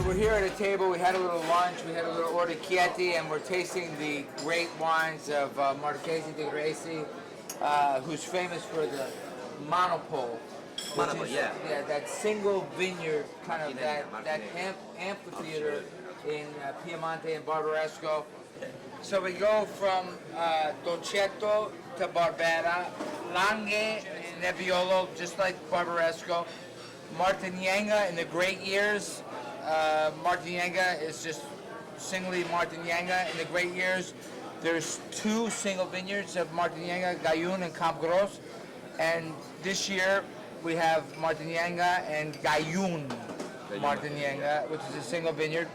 we're here at a table, we had a little lunch, we had a little orticchietti, and we're tasting the great wines of Marchesi di Gresy, who's famous for the monopol. Monopol, yeah. Yeah, that single vineyard, kind of Martinenga, that Martinenga. amphitheater in Piemonte and Barbaresco. So we go from Dolcetto to Barbera, Langhe, Nebbiolo, just like Barbaresco. Martinenga in the great years. Martinenga is just singly Martinenga in the great years. There's two single vineyards of Martinenga, Gaiun and Camp Gros. And this year we have Martinenga and Gaiun Martinenga, which is a single vineyard.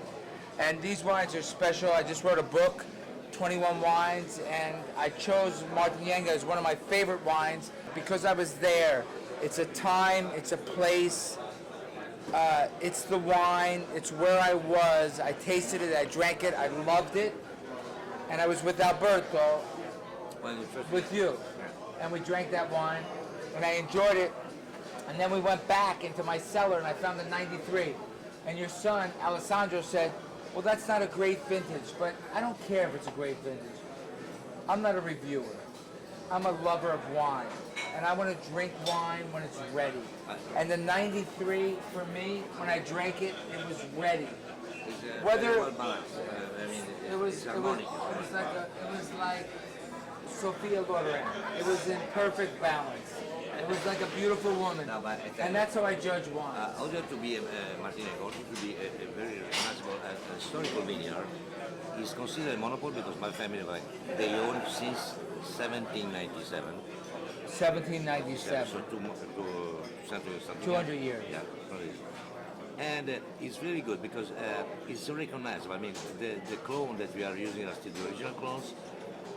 And these wines are special. I just wrote a book, 21 wines, and I chose Martinenga as one of my favorite wines because I was there. It's a time, it's a place, it's the wine, it's where I was. I tasted it, I drank it, I loved it. And I was with Alberto, with you, and we drank that wine, and I enjoyed it. And then we went back into my cellar and I found the 93. And your son, Alessandro, said, well, that's not a great vintage, but I don't care if it's a great vintage. I'm not a reviewer. I'm a lover of wine, and I want to drink wine when it's ready. And the 93, for me, when I drank it, it was ready. Whether it was like Sophia Loren. It was in perfect balance. It was like a beautiful woman, and that's how I judge wine. Also to be a Martinenga, also to be a very recognizable historical vineyard, is considered a monopol because my family, they own since 1797. 1797. So 200 years. Yeah, 200 years. And it's very good because it's so recognizable. I mean, the clone that we are using are still the original clones.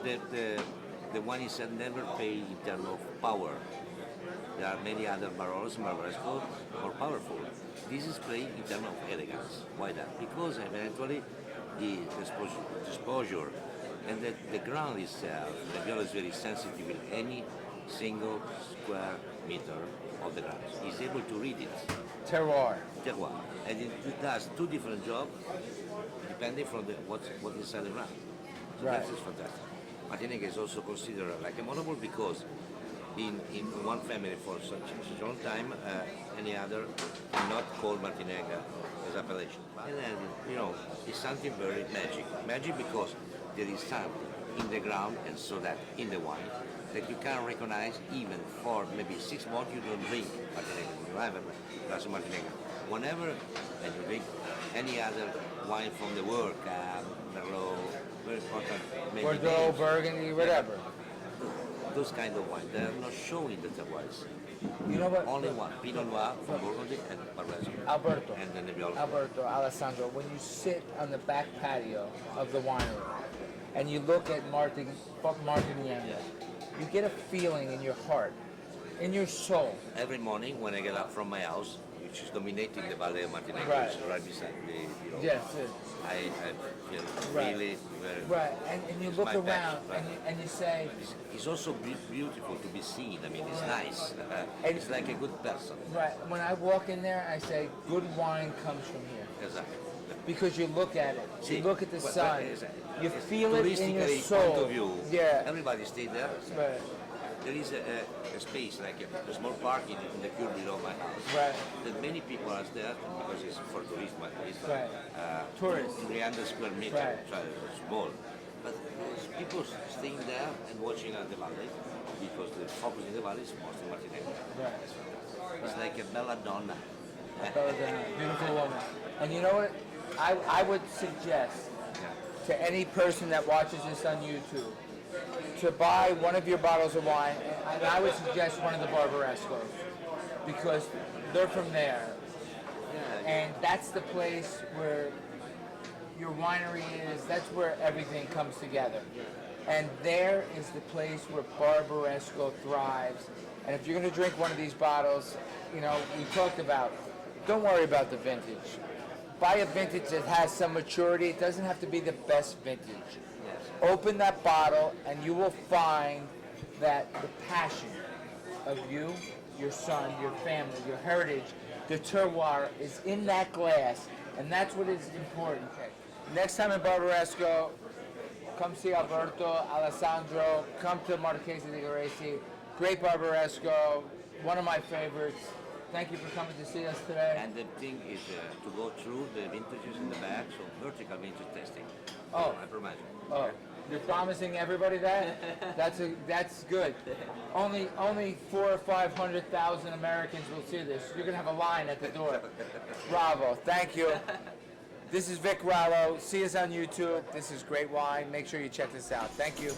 The wine itself never pay in terms of power. There are many other Barbaros and Barbaresco more powerful. This is playing in terms of elegance. Why that? Because eventually the exposure and the ground itself, the viola is very sensitive in any single square meter of the ground. It's able to read it. Terroir. Terroir. And it does two different jobs depending from what inside the ground. So Right. that is fantastic. Martinenga is also considered like a monopol because in one family for such a long time, any other not called Martinenga as appellation. And then, it's something very magic. Magic because there is something in the ground and so that in the wine that you can recognize even for maybe 6 months you don't drink Martinenga. You have a glass of Martinenga. Whenever and you drink any other wine from the world, Rallo, very important, maybe Bordeaux, Burgundy, whatever. Those kind of wine, they are not showing the terroirs. You know what? Only one, Pinot Noir from Burgundy and Barbaresco. Alberto. And then Nebbiolo. Alberto, Alessandro, when you sit on the back patio of the winery and you look at Martinenga, you get a feeling in your heart, in your soul. Every morning when I get up from my house, which is dominating the Valley of Martinenga, Right. which is right beside the Yes. I feel Right. really very... Right, and you it's look my around passion, and you say, It's also beautiful to be seen. I mean, it's nice. And- It's like a good person. right, when I walk in there, I say, good wine comes from here. Exactly. Because you look at it, you See, look at the well, sun, exactly. you feel it in your Touristically, soul. point of view, Yeah, everybody stay there. right, There is a space, like a small park in the curb below my house. right, That many people are there because it's for tourism. It's right. Tourists. 300 square meters, Right. so it's small. But there's people staying there and watching at the valley because the focus in the valley is mostly Martinenga. Right. It's like a bella donna. Beautiful woman. And you know what? I would suggest to any person that watches this on YouTube to buy one of your bottles of wine, and I would suggest one of the Barbarescos because they're from there. And that's the place where your winery is, that's where everything comes together. And there is the place where Barbaresco thrives. And if you're going to drink one of these bottles, we talked about, don't worry about the vintage. Buy a vintage that has some maturity. It doesn't have to be the best vintage. Open that bottle and you will find that the passion of you, your son, your family, your heritage, the terroir is in that glass And that's what is important. Next time in Barbaresco, come see Alberto, Alessandro, come to Marchesi di Gresy. Great Barbaresco, one of my favorites. Thank you for coming to see us today. And the thing is to go through the vintages in the back, so vertical vintage testing. Oh. I promise you. Oh, you're promising everybody that? That's good. Only 400,000 or 500,000 Americans will see this. You're gonna have a line at the door. Bravo, thank you. This is Vic Rallo. See us on YouTube. This is great wine. Make sure you check this out. Thank you.